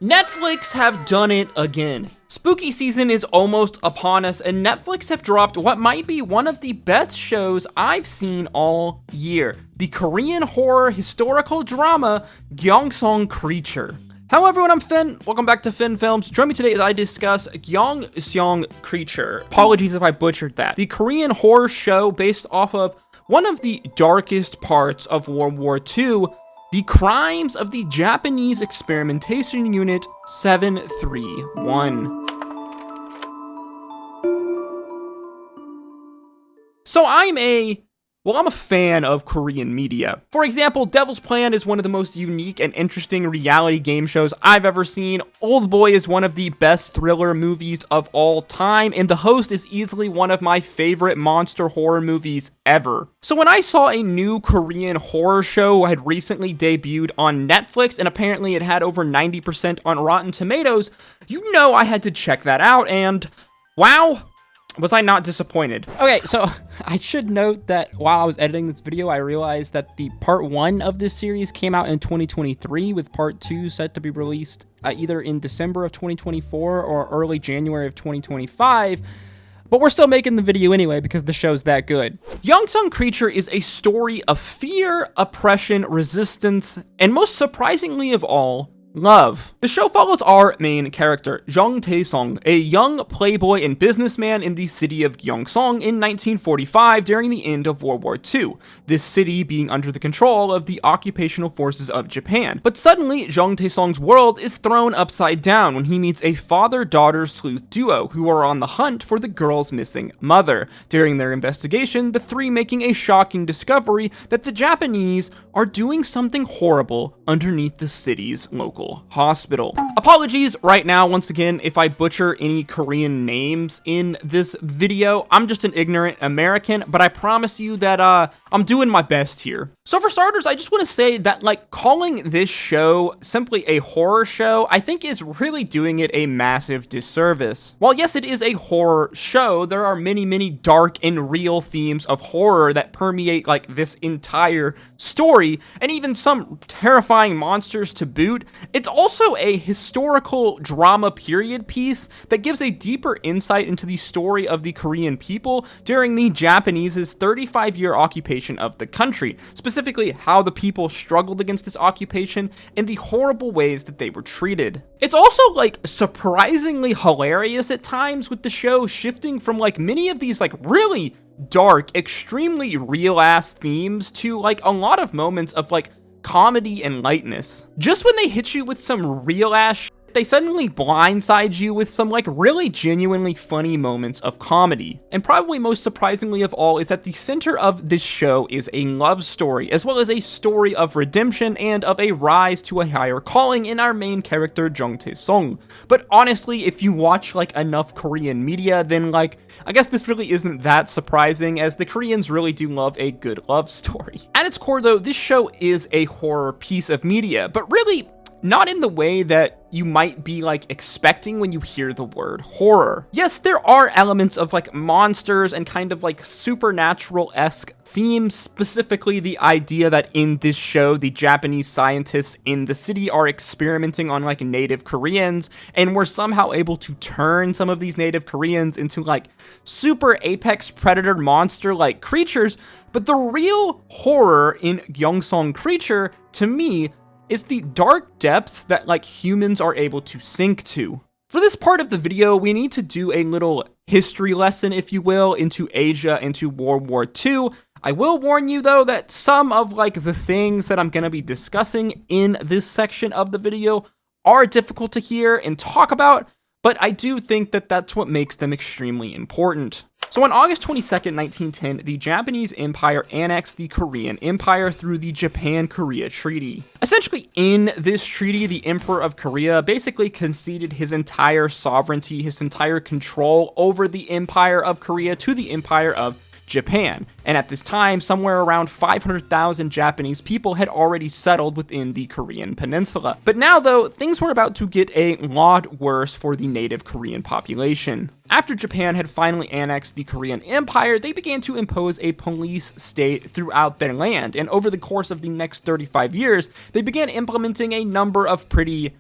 Netflix have done it again. Spooky season is almost upon us, and Netflix have dropped what might be one of the best shows I've seen all year. The Korean horror historical drama, Gyeongseong Creature. Hello everyone, I'm Finn. Welcome back to Finn Films. Join me today as I discuss Gyeongseong Creature. Apologies if I butchered that. The Korean horror show based off of one of the darkest parts of World War II, the crimes of the Japanese experimentation unit 731. So I'm a fan of Korean media. For example, Devil's Plan is one of the most unique and interesting reality game shows I've ever seen. Oldboy is one of the best thriller movies of all time, and The Host is easily one of my favorite monster horror movies ever. So when I saw a new Korean horror show had recently debuted on Netflix, and apparently it had over 90% on Rotten Tomatoes, you know I had to check that out, and wow, was I not disappointed. Okay, so I should note that while I was editing this video, I realized that the part 1 of this series came out in 2023, with part 2 set to be released either in December of 2024 or early January of 2025. But we're still making the video anyway because the show's that good. Gyeongseong Creature is a story of fear, oppression, resistance, and most surprisingly of all, love. The show follows our main character, Jung Tae-sung, a young playboy and businessman in the city of Gyeongseong in 1945 during the end of World War II, this city being under the control of the occupational forces of Japan. But suddenly, Jung Tae-sung's world is thrown upside down when he meets a father-daughter sleuth duo who are on the hunt for the girl's missing mother. During their investigation, the three making a shocking discovery that the Japanese are doing something horrible underneath the city's local hospital. Apologies right now, once again, if I butcher any Korean names in this video. I'm just an ignorant American, but I promise you that I'm doing my best here. So for starters, I just want to say that, like, calling this show simply a horror show, I think is really doing it a massive disservice. While yes, it is a horror show, there are many dark and real themes of horror that permeate, like, this entire story, and even some terrifying monsters to boot. It's also a historical drama period piece that gives a deeper insight into the story of the Korean people during the Japanese's 35-year occupation of the country, specifically how the people struggled against this occupation and the horrible ways that they were treated. It's also, like, surprisingly hilarious at times, with the show shifting from, like, many of these, like, really dark, extremely real-ass themes to, like, a lot of moments of, like, comedy and lightness. Just when they hit you with some real-ass shit, they suddenly blindside you with some, like, really genuinely funny moments of comedy. And probably most surprisingly of all is that the center of this show is a love story, as well as a story of redemption and of a rise to a higher calling in our main character, Jung Tae-sung. But honestly, if you watch, like, enough Korean media, then, like, I guess this really isn't that surprising, as the Koreans really do love a good love story. At its core, though, this show is a horror piece of media, but really not in the way that you might be, like, expecting when you hear the word horror. Yes, there are elements of, like, monsters and kind of, like, supernatural-esque themes, specifically the idea that in this show, the Japanese scientists in the city are experimenting on, like, native Koreans, and we're somehow able to turn some of these native Koreans into, like, super apex predator monster-like creatures. But the real horror in Gyeongseong Creature, to me, is the dark depths that, like, humans are able to sink to. For this part of the video, we need to do a little history lesson, if you will, into Asia, into World War II. I will warn you, though, that some of, like, the things that I'm going to be discussing in this section of the video are difficult to hear and talk about, but I do think that that's what makes them extremely important. So on August 22nd, 1910, the Japanese Empire annexed the Korean Empire through the Japan-Korea Treaty. Essentially, in this treaty, the Emperor of Korea basically conceded his entire sovereignty, his entire control over the Empire of Korea to the Empire of Japan. And at this time, somewhere around 500,000 Japanese people had already settled within the Korean peninsula. But now, though, things were about to get a lot worse for the native Korean population. After Japan had finally annexed the Korean Empire, they began to impose a police state throughout their land, and over the course of the next 35 years, they began implementing a number of pretty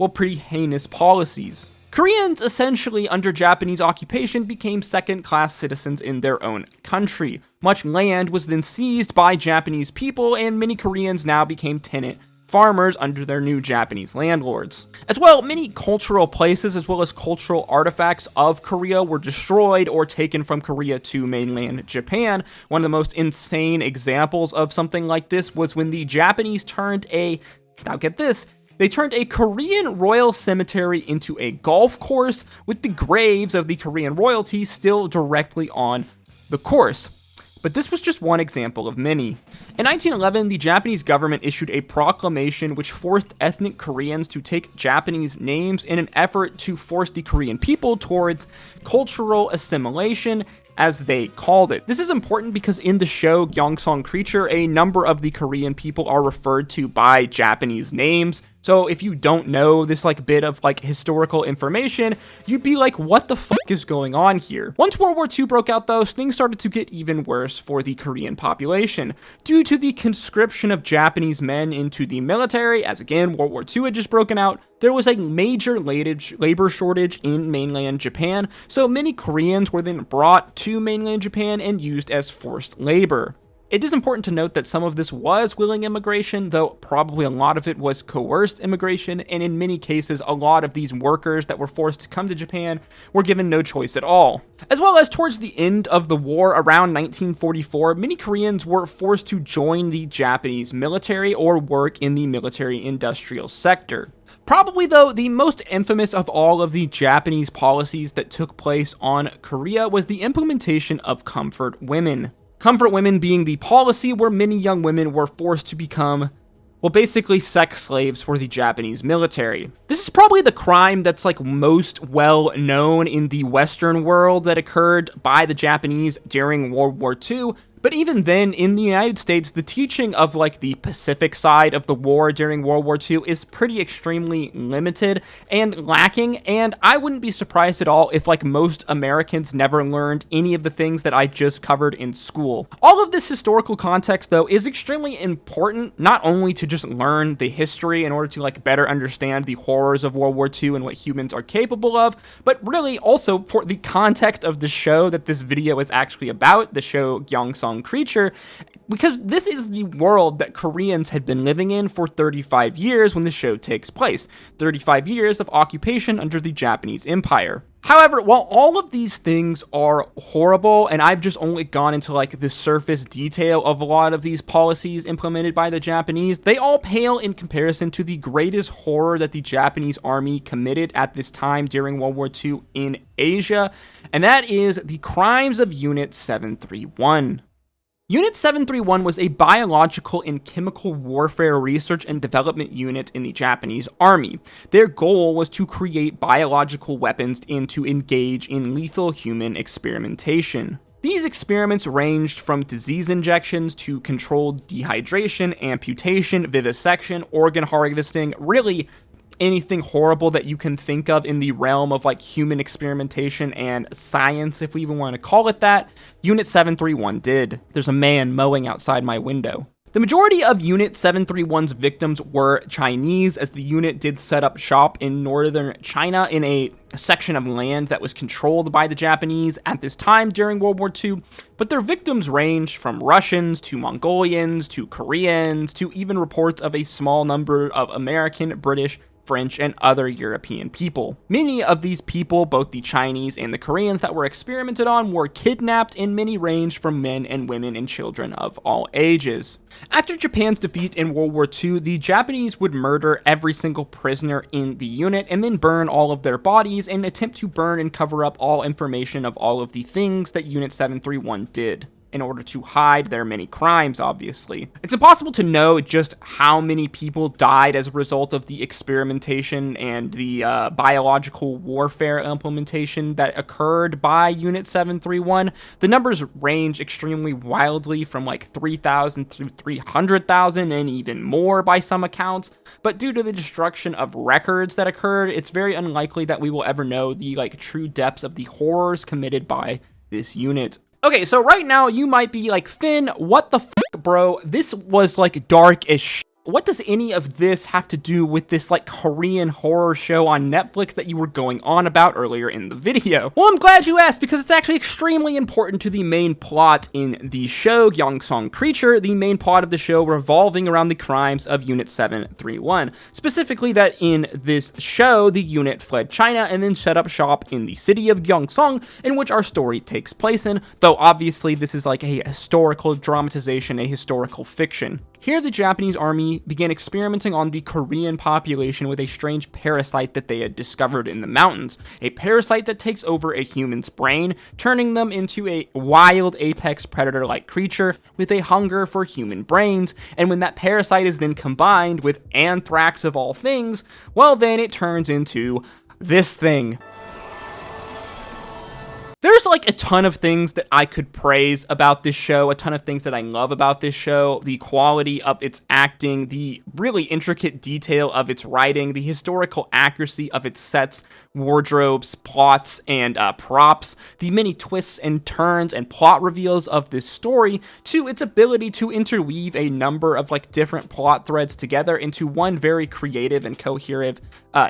well, pretty heinous policies. Koreans, essentially under Japanese occupation, became second-class citizens in their own country. Much land was then seized by Japanese people, and many Koreans now became tenant farmers under their new Japanese landlords. As well, many cultural places as well as cultural artifacts of Korea were destroyed or taken from Korea to mainland Japan. One of the most insane examples of something like this was when the Japanese turned now get this, they turned a Korean royal cemetery into a golf course with the graves of the Korean royalty still directly on the course. But this was just one example of many. In 1911, the Japanese government issued a proclamation which forced ethnic Koreans to take Japanese names in an effort to force the Korean people towards cultural assimilation, as they called it. This is important because in the show Gyeongseong Creature, a number of the Korean people are referred to by Japanese names. So if you don't know this bit of historical information, you'd be like, what the fuck is going on here? Once World War II broke out though, things started to get even worse for the Korean population. Due to the conscription of Japanese men into the military, as again, World War II had just broken out, there was a major labor shortage in mainland Japan, so many Koreans were then brought to mainland Japan and used as forced labor. It is important to note that some of this was willing immigration, though probably a lot of it was coerced immigration, and in many cases, a lot of these workers that were forced to come to Japan were given no choice at all. As well as towards the end of the war, around 1944, many Koreans were forced to join the Japanese military or work in the military-industrial sector. Probably, though, the most infamous of all of the Japanese policies that took place on Korea was the implementation of comfort women. Comfort women being the policy where many young women were forced to become, well, basically sex slaves for the Japanese military. This is probably the crime that's most well known in the Western world that occurred by the Japanese during World War II. But even then, in the United States, the teaching of the Pacific side of the war during World War II is pretty extremely limited and lacking, and I wouldn't be surprised at all if most Americans never learned any of the things that I just covered in school. All of this historical context, though, is extremely important, not only to just learn the history in order to better understand the horrors of World War II and what humans are capable of, but really also for the context of the show that this video is actually about, the show Gyeongseong Creature, because this is the world that Koreans had been living in for 35 years when the show takes place. 35 years of occupation under the Japanese Empire. However, while all of these things are horrible, and I've just only gone into the surface detail of a lot of these policies implemented by the Japanese, they all pale in comparison to the greatest horror that the Japanese army committed at this time during World War II in Asia, and that is the crimes of Unit 731. Unit 731 was a biological and chemical warfare research and development unit in the Japanese army. Their goal was to create biological weapons and to engage in lethal human experimentation. These experiments ranged from disease injections to controlled dehydration, amputation, vivisection, organ harvesting, really anything horrible that you can think of in the realm of human experimentation and science, if we even want to call it that, Unit 731 did. There's a man mowing outside my window. The majority of Unit 731's victims were Chinese, as the unit did set up shop in northern China in a section of land that was controlled by the Japanese at this time during World War II, but their victims ranged from Russians to Mongolians to Koreans to even reports of a small number of American, British, French, and other European people. Many of these people, both the Chinese and the Koreans that were experimented on, were kidnapped, and many ranged from men and women and children of all ages. After Japan's defeat in World War II, the Japanese would murder every single prisoner in the unit and then burn all of their bodies and attempt to burn and cover up all information of all of the things that Unit 731 did, in order to hide their many crimes, obviously. It's impossible to know just how many people died as a result of the experimentation and the biological warfare implementation that occurred by Unit 731. The numbers range extremely wildly from 3,000 to 300,000 and even more by some accounts, but due to the destruction of records that occurred, it's very unlikely that we will ever know the true depths of the horrors committed by this unit. Okay, so right now you might be like, Finn, what the fuck, bro? This was dark as shit. what does any of this have to do with this like Korean horror show on Netflix that you were going on about earlier in the video? Well, I'm glad you asked, because it's actually extremely important to the main plot in the show, Gyeongseong Creature, the main plot of the show revolving around the crimes of Unit 731. Specifically that in this show, the unit fled China and then set up shop in the city of Gyeongseong, in which our story takes place in, though obviously this is like a historical dramatization, a historical fiction. Here, the Japanese army began experimenting on the Korean population with a strange parasite that they had discovered in the mountains. A parasite that takes over a human's brain, turning them into a wild apex predator-like creature with a hunger for human brains. And when that parasite is then combined with anthrax of all things, well, then it turns into this thing. There's like a ton of things that I could praise about this show, a ton of things that I love about this show, the quality of its acting, the really intricate detail of its writing, the historical accuracy of its sets, wardrobes, plots, and props, the many twists and turns and plot reveals of this story, to its ability to interweave a number of like different plot threads together into one very creative and coherent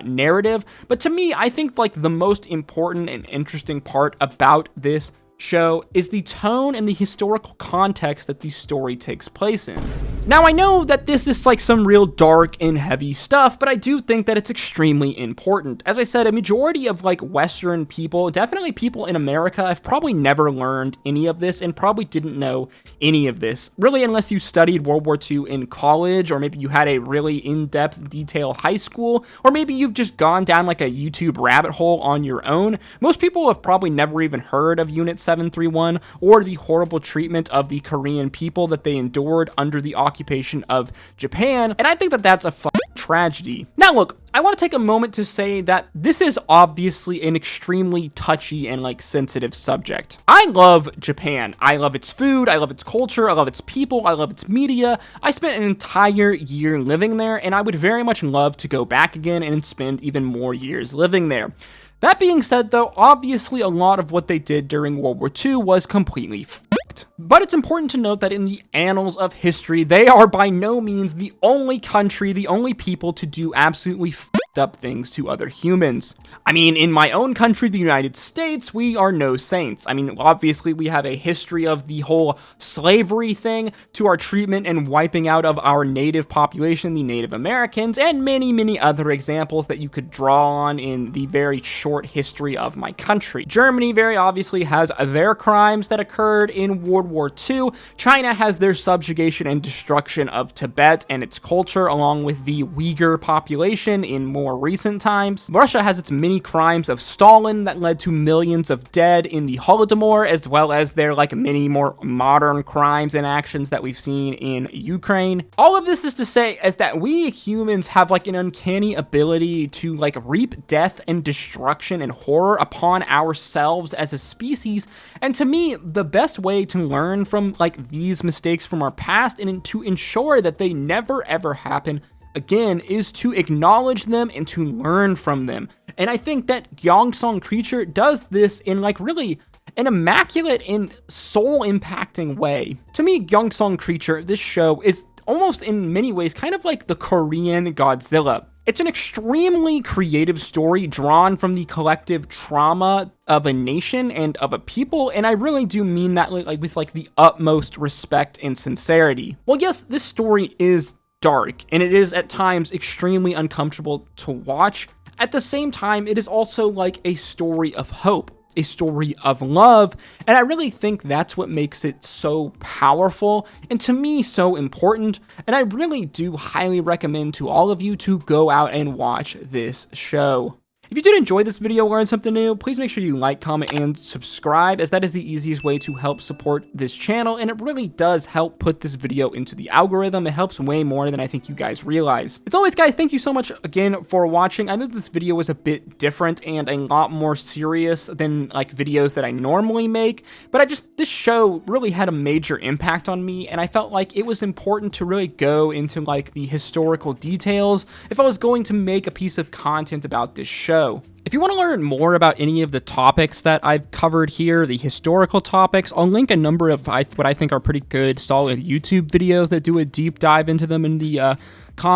narrative. But to me, I think like the most important and interesting part about this show is the tone and the historical context that the story takes place in. Now, I know that this is like some real dark and heavy stuff, but I do think that it's extremely important. As I said, a majority of like Western people, definitely people in America, have probably never learned any of this and probably didn't know any of this, really, unless you studied World War II in college, or maybe you had a really in-depth, detailed high school, or maybe you've just gone down like a YouTube rabbit hole on your own. Most people have probably never even heard of Unit 731 or the horrible treatment of the Korean people that they endured under the occupation of Japan, and I think that that's a tragedy. Now look, I want to take a moment to say that this is obviously an extremely touchy and like sensitive subject. I love Japan. I love its food, I love its culture, I love its people, I love its media. I spent an entire year living there, and I would very much love to go back again and spend even more years living there. That being said, though, obviously a lot of what they did during World War II was completely f***ed. But it's important to note that in the annals of history, they are by no means the only country, the only people to do absolutely f***ed up things to other humans. I mean, in my own country, the United States, we are no saints. I mean, obviously, we have a history of the whole slavery thing to our treatment and wiping out of our native population, the Native Americans, and many, many other examples that you could draw on in the very short history of my country. Germany very obviously has their crimes that occurred in World War II. China has their subjugation and destruction of Tibet and its culture, along with the Uyghur population in more recent times. Russia has its many crimes of Stalin that led to millions of dead in the Holodomor, as well as their like many more modern crimes and actions that we've seen in Ukraine. All of this is to say is that we humans have like an uncanny ability to like reap death and destruction and horror upon ourselves as a species, and to me, the best way to learn from like these mistakes from our past and to ensure that they never ever happen again is to acknowledge them and to learn from them. And I think that Gyeongseong Creature does this in like really an immaculate and soul-impacting way. To me, Gyeongseong Creature, this show, is almost in many ways kind of like the Korean Godzilla. It's an extremely creative story drawn from the collective trauma of a nation and of a people, and I really do mean that like with like the utmost respect and sincerity. Well, yes, this story is dark, and it is at times extremely uncomfortable to watch. At the same time, it is also like a story of hope, a story of love, and I really think that's what makes it so powerful, and to me, so important, and I really do highly recommend to all of you to go out and watch this show. If you did enjoy this video or learn something new, please make sure you like, comment, and subscribe, as that is the easiest way to help support this channel, and it really does help put this video into the algorithm. It helps way more than I think you guys realize. As always, guys, thank you so much again for watching. I know this video was a bit different and a lot more serious than like videos that I normally make, but this show really had a major impact on me, and I felt like it was important to really go into like the historical details if I was going to make a piece of content about this show. If you want to learn more about any of the topics that I've covered here, the historical topics, I'll link a number of what I think are pretty good, solid YouTube videos that do a deep dive into them in the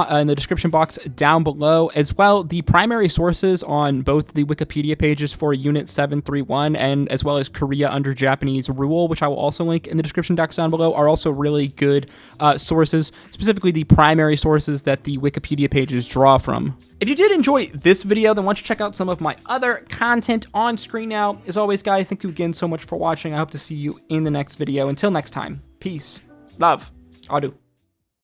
in the description box down below. As well, the primary sources on both the Wikipedia pages for Unit 731 and as well as Korea under Japanese rule, which I will also link in the description box down below, are also really good sources, specifically the primary sources that the Wikipedia pages draw from. If you did enjoy this video, then why don't you check out some of my other content on screen now. As always, guys, thank you again so much for watching. I hope to see you in the next video. Until next time, peace, love, adu.